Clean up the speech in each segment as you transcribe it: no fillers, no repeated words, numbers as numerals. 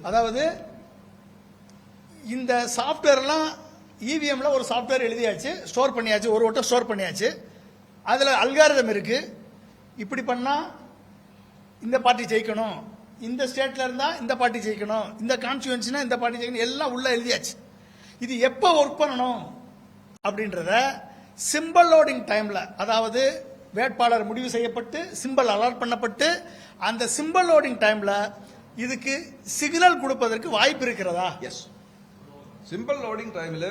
அதாவது இந்த சாஃப்ட்வேர்லாம் இவிஎம்ல ஒரு சாஃப்ட்வேர் எழுதியாச்சு, ஸ்டோர் பண்ணியாச்சு, ஒரு ஓட்டை ஸ்டோர் பண்ணியாச்சு. அதில் அல்காரிதம் இருக்கு. இப்படி பண்ணா இந்த பார்ட்டி ஜெயிக்கணும், இந்த ஸ்டேட்ல இருந்தா இந்த பார்ட்டி ஜெயிக்கணும், இந்த கான்ஸ்டியூன்சினா இந்த பார்ட்டி ஜெயிக்கணும், எல்லாம் உள்ள எழுதியாச்சு. இது எப்போ ஒர்க் பண்ணணும் அப்படின்றத சிம்பிள் லோடிங் டைம்ல, அதாவது வேட்பாளர் முடிவு செய்யப்பட்டு சிம்பிள் அலாட் பண்ணப்பட்டு அந்த சிம்பிள் லோடிங் டைம்ல இதுக்கு சிக்னல் கொடுப்பதற்கு வாய்ப்பு இருக்கிறதா? எஸ். சிம்பிள் லோடிங் டைம்ல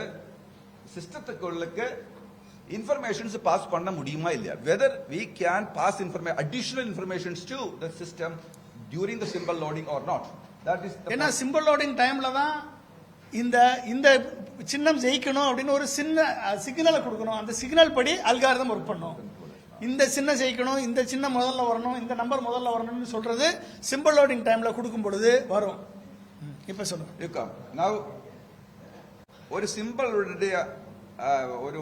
சிஸ்டத்துக்குள்ள இன்ஃபர்மேஷன்ஸ் பாஸ் பண்ண முடியுமா இல்லையா? Whether we can pass additional informations to the system during the symbol loading or not. That is ஏன்னா சிம்பிள் லோடிங் டைம்ல தான் இந்த இந்த சின்னம் ஜெயிக்கணும் அப்படின்னு ஒரு சின்ன சிக்னலை கொடுக்கணும். அந்த சிக்னல் படி அல்காரிதம் ஒர்க் பண்ணும். இந்த சின்னம் ஜெயிக்கணும், இந்த சின்னம் முதல்ல வரணும், இந்த நம்பர் முதல்ல வரணும்னு சொல்றது சிம்பிள் லோடிங் டைம்ல கொடுக்கும் பொழுது வரும். இப்ப சொல்லுங்க. Now ஒரு சிம்பிளுடைய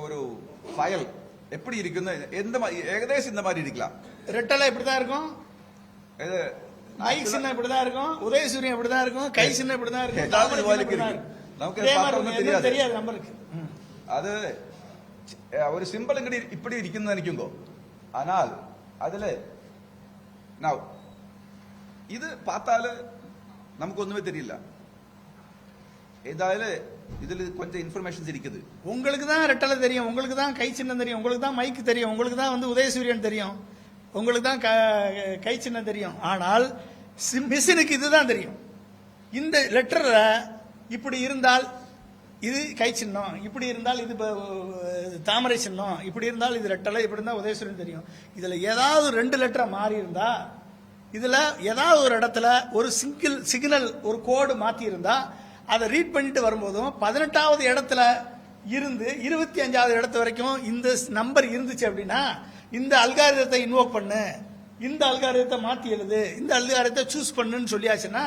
ஒரு ஃபைல் எப்படி இருக்குன்னு எந்த ஏகദേശம் இந்த மாதிரி இருக்கலாம். ரெட்டலை இப்படிதான் இருக்கும், மைக் சின்னம் இப்படிதான் இருக்கும், உதயசூரியன் இப்படிதான் இருக்கும், கை சின்னம் இப்படிதான் இருக்கும், தெரியாது நம்பருக்கு. அது ஒரு சிம்பிள் இப்படி இருக்குன்னு நினைக்குங்கோ. ஆனால் அதுல நான் இது பார்த்தாலே நமக்கு ஒண்ணுமே தெரியல. ஏதாவது இதுல கொஞ்சம் இன்ஃபர்மேஷன்ஸ் இருக்குது. உங்களுக்கு தான் ரெட்டலை தெரியும், உங்களுக்கு தான் கை சின்னம் தெரியும், உங்களுக்கு தான் மைக் தெரியும், உங்களுக்கு தான் உதயசூரியன் தெரியும், உங்களுக்கு தான் கை சின்னம் தெரியும். ஆனால் மிஷினுக்கு இதுதான் தெரியும். இந்த லெட்டர் இப்படி இருந்தால் இது கை சின்னம், இப்படி இருந்தால் இது தாமரை சின்னம், இப்படி இருந்தால் இது ரெட்டலை, இப்படி இருந்தால் உதயசூரியன் தெரியும். இதுல ஏதாவது 2 லெட்டரை மாறி இருந்தா, இதுல ஏதாவது ஒரு இடத்துல ஒரு சிக்னல் ஒரு கோடு மாத்தி இருந்தா அதை ரீட் பண்ணிட்டு வரும்போதும் 18வது இடத்துல இருந்து 25வது இடத்து வரைக்கும் இந்த நம்பர் இருந்துச்சு அப்படின்னா இந்த அல்காரிதத்தை இன்வோக் பண்ணு, இந்த அல்காரிதத்தை மாத்தி எழுது, இந்த அல்காரிதத்தை சூஸ் பண்ணுன்னு சொல்லியாச்சுன்னா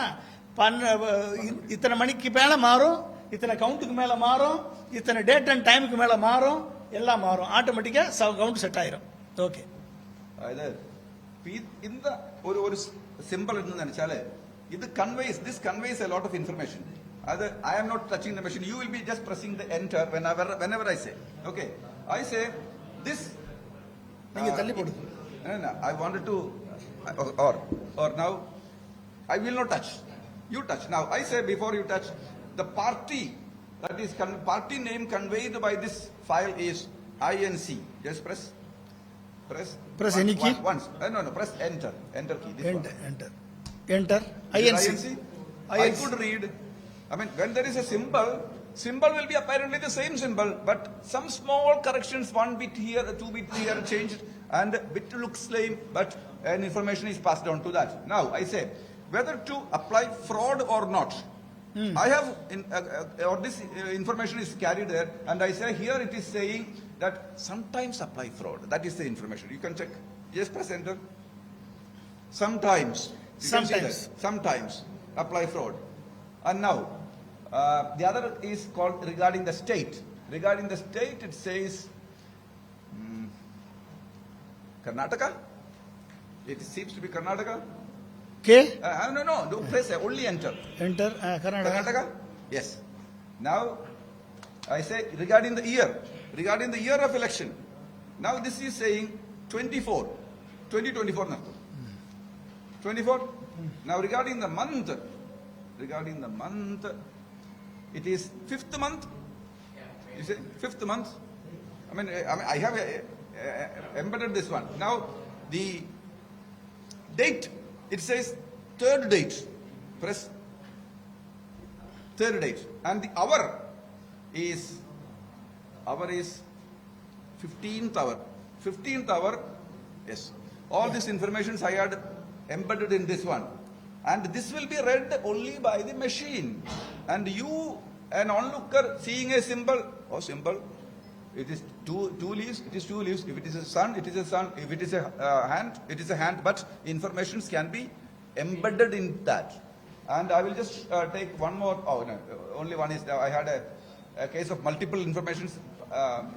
இத்தனை மணிக்கு மேல மாறும், இத்தனை கவுண்ட்டுக்கு மேல மாறும், இத்தனை டேட் அண்ட் டைமுக்கு மேல மாறும், எல்லாம் மாறும். ஆட்டோமேட்டிக்கா கவுண்ட் செட் ஆயிரும். ஓகே. இந்த ஒரு சிம்பிள் நினைச்சாலே இது conveys a lot of information. I am not touching the machine. You will be just pressing the enter whenever I say. Okay. I say this. I wanted to, or now I will not touch. You touch. Now I say before you touch, the party, that is party name conveyed by this file is INC. Just press any key. Once. No. Press enter. Enter key. Enter. INC. I could read. I mean, when there is a symbol will be apparently the same symbol, but some small corrections, 1 bit here, 2 bit here changed, and bit looks same, but an information is passed on to that. Now, I say, whether to apply fraud or not, I have, or this information is carried there, and I say here it is saying that sometimes apply fraud. That is the information. You can check. Just press enter. Sometimes apply fraud. And now, the other is called regarding the state. Regarding the state, it says Karnataka. It seems to be Karnataka. Okay. No. Don't press only enter. Enter. Karnataka. Yes. Now, I say regarding the year of election. Now this is saying 2024. 24. Now regarding the month, it is 5th month. You say 5th month. I mean, I have embedded this one. Now the date, it says 3rd date. Press 3rd date, and the hour is 15th hour. 15th hour. Yes. All this information I had embedded in this one. And this will be read only by the machine. And you, an onlooker, seeing a symbol, it is two leaves, it is 2 leaves. If it is a sun, it is a sun. If it is a hand, it is a hand. But informations can be embedded in that. And I will just take one more. Oh, no, only one is, I had a case of multiple informations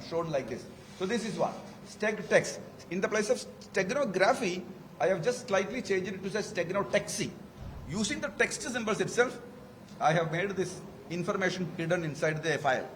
shown like this. So this is one. Steg text. In the place of steganography, I have just slightly changed it to say steganotexy. Using the text symbols itself, I have made this information hidden inside the file.